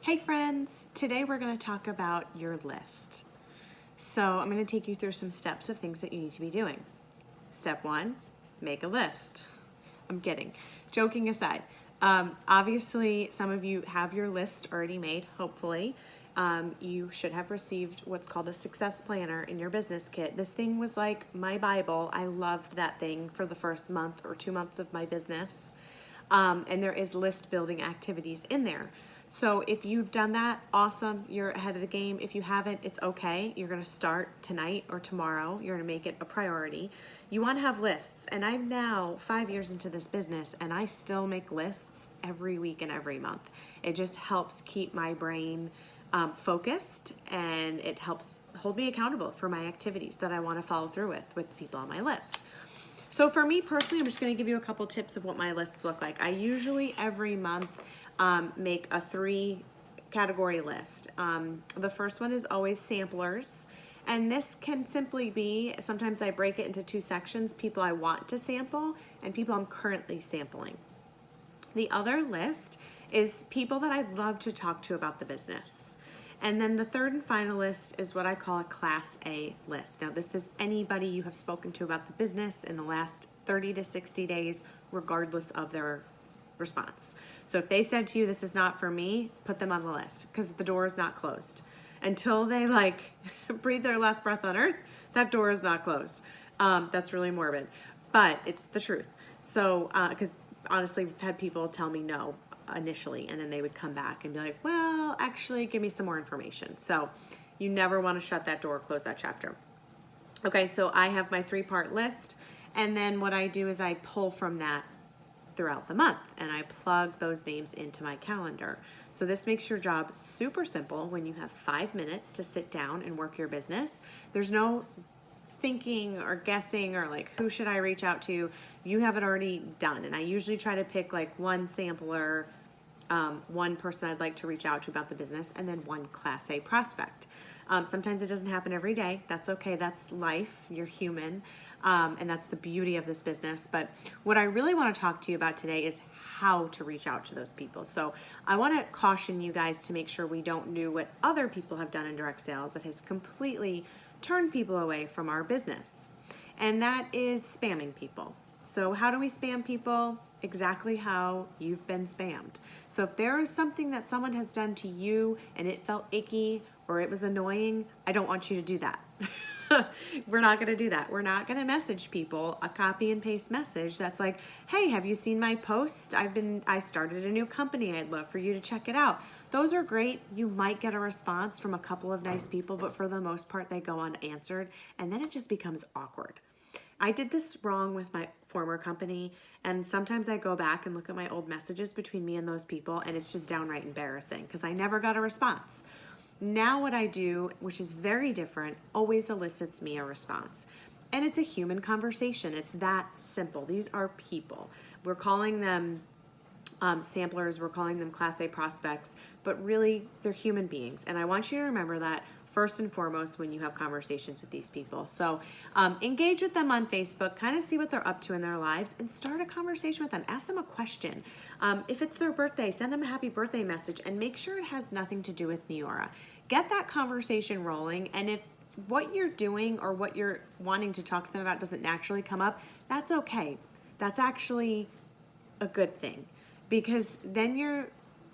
Hey friends, today we're going to talk about your list. So I'm going to take you through some steps of things that you need to be doing. Step 1, make a list. I'm kidding. Joking aside, obviously some of you have your list already made, hopefully. You should have received what's called a success planner in your business kit. This thing was like my Bible. I loved that thing for the first month or 2 months of my business. And there is list building activities in there. So if you've done that, awesome, you're ahead of the game. If you haven't, it's okay. You're gonna start tonight or tomorrow. You're gonna make it a priority. You wanna have lists, and I'm now 5 years into this business and I still make lists every week and every month. It just helps keep my brain focused, and it helps hold me accountable for my activities that I wanna follow through with the people on my list. So for me personally, I'm just going to give you a couple tips of what my lists look like. I usually every month make a 3-category list. The first one is always samplers. And this can simply be, sometimes I break it into 2 sections, people I want to sample and people I'm currently sampling. The other list is people that I'd love to talk to about the business. And then the third and final list is what I call a Class A list. Now, this is anybody you have spoken to about the business in the last 30 to 60 days, regardless of their response. So if they said to you, this is not for me, put them on the list because the door is not closed. Until they breathe their last breath on earth, that door is not closed. That's really morbid, but it's the truth. So, because honestly, we've had people tell me no initially, and then they would come back and be like, well, actually give me some more information. So you never want to shut that door, close that chapter. Okay, so I have my 3-part list, and then what I do is I pull from that throughout the month and I plug those names into my calendar. So this makes your job super simple when you have 5 minutes to sit down and work your business. There's no thinking or guessing or who should I reach out to. You have it already done, and I usually try to pick one sampler, one person I'd like to reach out to about the business, and then one Class A prospect. Sometimes it doesn't happen every day. That's okay. That's life. You're human, and that's the beauty of this business. But what I really want to talk to you about today is how to reach out to those people. So I want to caution you guys to make sure we don't do what other people have done in direct sales that has completely turned people away from our business, and that is spamming people. So how do we spam people? Exactly how you've been spammed. So if there is something that someone has done to you and it felt icky or it was annoying, I don't want you to do that. We're not going to do that. We're not going to message people a copy and paste message that's like, hey, have you seen my post? I started a new company. I'd love for you to check it out. Those are great. You might get a response from a couple of nice people, but for the most part, they go unanswered, and then it just becomes awkward. I did this wrong with my former company, and sometimes I go back and look at my old messages between me and those people, and it's just downright embarrassing because I never got a response. Now what I do, which is very different, always elicits me a response. And it's a human conversation. It's that simple. These are people. We're calling them samplers, we're calling them Class A prospects, but really they're human beings. And I want you to remember that first and foremost when you have conversations with these people. So engage with them on Facebook, kind of see what they're up to in their lives, and start a conversation with them. Ask them a question. If it's their birthday, send them a happy birthday message, and make sure it has nothing to do with Neora. Get that conversation rolling, and if what you're doing or what you're wanting to talk to them about doesn't naturally come up, that's okay. That's actually a good thing, because then you're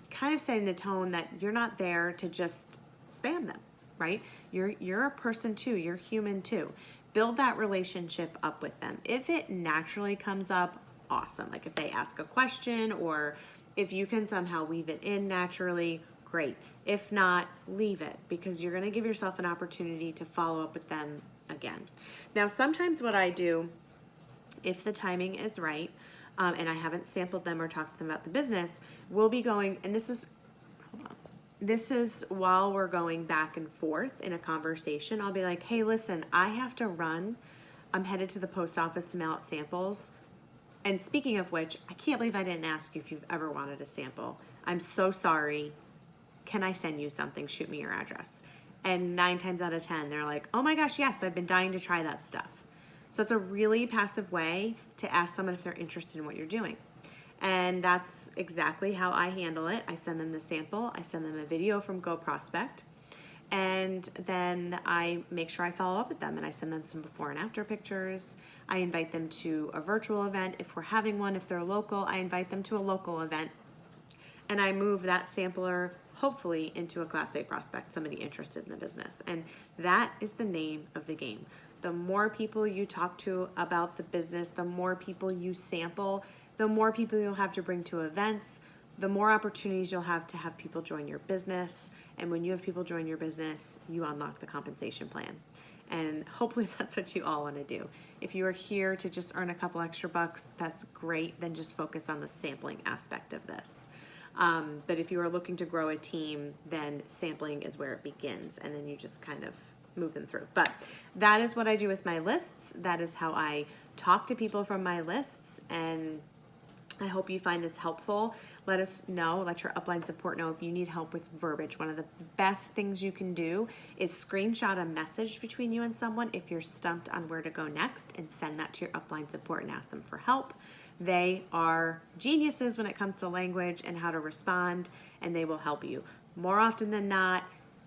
kind of setting the tone that you're not there to just spam them. Right? You're a person too. You're human too. Build that relationship up with them. If it naturally comes up, awesome. Like if they ask a question or if you can somehow weave it in naturally, great. If not, leave it, because you're going to give yourself an opportunity to follow up with them again. Now, sometimes what I do, if the timing is right, and I haven't sampled them or talked to them about the business, we'll be going, and this is while we're going back and forth in a conversation. I'll be like, hey, listen, I have to run. I'm headed to the post office to mail out samples. And speaking of which, I can't believe I didn't ask you if you've ever wanted a sample. I'm so sorry. Can I send you something? Shoot me your address. And 9 times out of 10, they're like, oh my gosh, yes, I've been dying to try that stuff. So it's a really passive way to ask someone if they're interested in what you're doing. And that's exactly how I handle it. I send them the sample, I send them a video from GoProspect, and then I make sure I follow up with them and I send them some before and after pictures. I invite them to a virtual event if we're having one. If they're local, I invite them to a local event. And I move that sampler hopefully into a Class A prospect, somebody interested in the business. And that is the name of the game. The more people you talk to about the business, the more people you sample, the more people you'll have to bring to events, the more opportunities you'll have to have people join your business. And when you have people join your business, you unlock the compensation plan. And hopefully that's what you all want to do. If you are here to just earn a couple extra bucks, that's great. Then just focus on the sampling aspect of this. But if you are looking to grow a team, then sampling is where it begins, and then you just kind of move them through. But that is what I do with my lists. That is how I talk to people from my lists, and I hope you find this helpful. Let us know, let your upline support know if you need help with verbiage. One of the best things you can do is screenshot a message between you and someone if you're stumped on where to go next, and send that to your upline support and ask them for help. They are geniuses when it comes to language and how to respond, and they will help you. More often than not,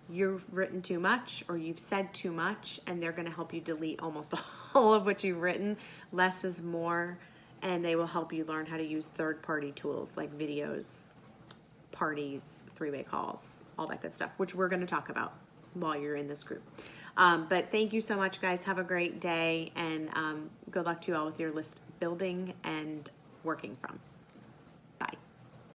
you've written too much or you've said too much, and they're going to help you delete almost all of what you've written. Less is more, and they will help you learn how to use third-party tools like videos, parties, three-way calls, all that good stuff, which we're going to talk about while you're in this group. But thank you so much, guys. Have a great day, and good luck to you all with your list building and working from.